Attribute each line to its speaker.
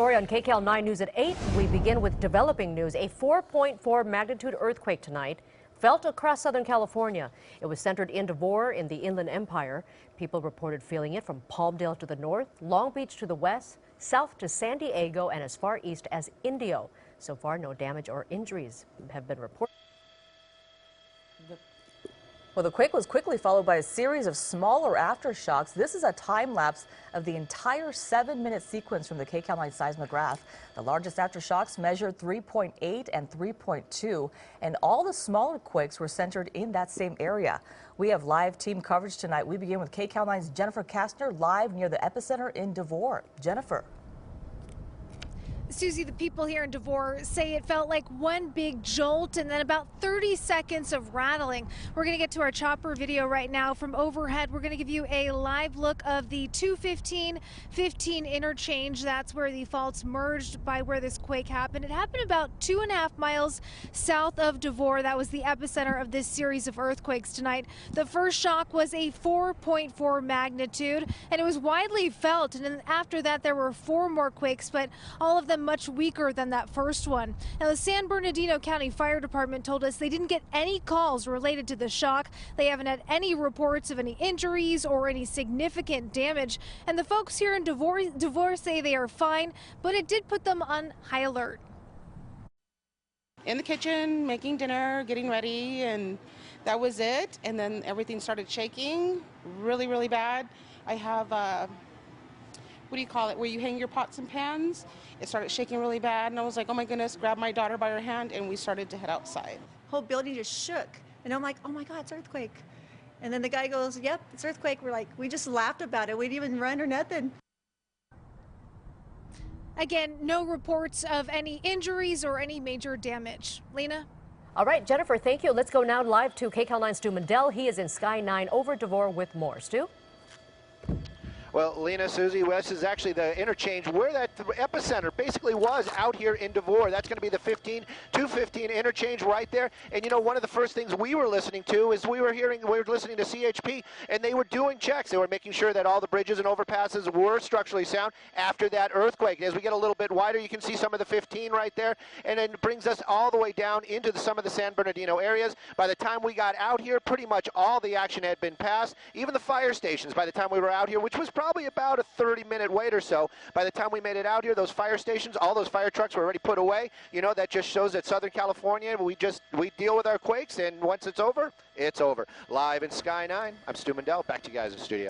Speaker 1: story on KCAL 9 News at 8. We begin with developing news. A 4.4 magnitude earthquake tonight felt across Southern California. It was centered in Devore in the Inland Empire. People reported feeling it from Palmdale to the north, Long Beach to the west, south to San Diego, and as far east as Indio. So far, no damage or injuries have been reported.
Speaker 2: Well, the quake was quickly followed by a series of smaller aftershocks. This is a time lapse of the entire 7-minute sequence from the KCAL 9 seismograph. The largest aftershocks measured 3.8 and 3.2, and all the smaller quakes were centered in that same area. We have live team coverage tonight. We begin with KCAL 9's Jennifer Kastner live near the epicenter in Devore. Jennifer.
Speaker 3: Susie, the people here in Devore say it felt like one big jolt and then about 30 seconds of rattling. We're going to get to our chopper video right now from overhead. We're going to give you a live look of the 215-15 interchange. That's where the faults merged by where this quake happened. It happened about 2.5 miles south of Devore. That was the epicenter of this series of earthquakes tonight. The first shock was a 4.4 magnitude, and it was widely felt. And then after that, there were 4 more quakes, but all of them much weaker than that first one. Now, the San Bernardino County Fire Department told us they didn't get any calls related to the shock. They haven't had any reports of any injuries or any significant damage. And the folks here in Devore say they are fine, but it did put them on high alert.
Speaker 4: In the kitchen, making dinner, getting ready, and that was it. And then everything started shaking really, really bad. I have what do you call it, where you hang your pots and pans. It started shaking really bad, and I was like, oh my goodness, grabbed my daughter by her hand, and we started to head outside.
Speaker 5: Whole building just shook, and I'm like, oh my God, it's earthquake. And then the guy goes, yep, it's earthquake. We're like, we just laughed about it. We didn't even run or nothing.
Speaker 3: Again, no reports of any injuries or any major damage. Lena?
Speaker 1: All right, Jennifer, thank you. Let's go now live to KCAL 9's Stu Mandel. He is in Sky 9 over Devore with more. Stu?
Speaker 6: Well, Lena, Susie, West is actually the interchange where that epicenter basically was out here in Devore. That's going to be the 215 interchange right there. And you know, one of the first things we were listening to is we were listening to CHP, and they were doing checks. They were making sure that all the bridges and overpasses were structurally sound after that earthquake. As we get a little bit wider, you can see some of the 15 right there, and then it brings us all the way down into some of the San Bernardino areas. By the time we got out here, pretty much all the action had been passed. Even the fire stations, by the time we were out here, which was probably about a 30-minute wait or so. By the time we made it out here, those fire stations, all those fire trucks were already put away. You know, that just shows that Southern California, we deal with our quakes, and once it's over, it's over. Live in Sky 9, I'm Stu Mandel. Back to you guys in the studio.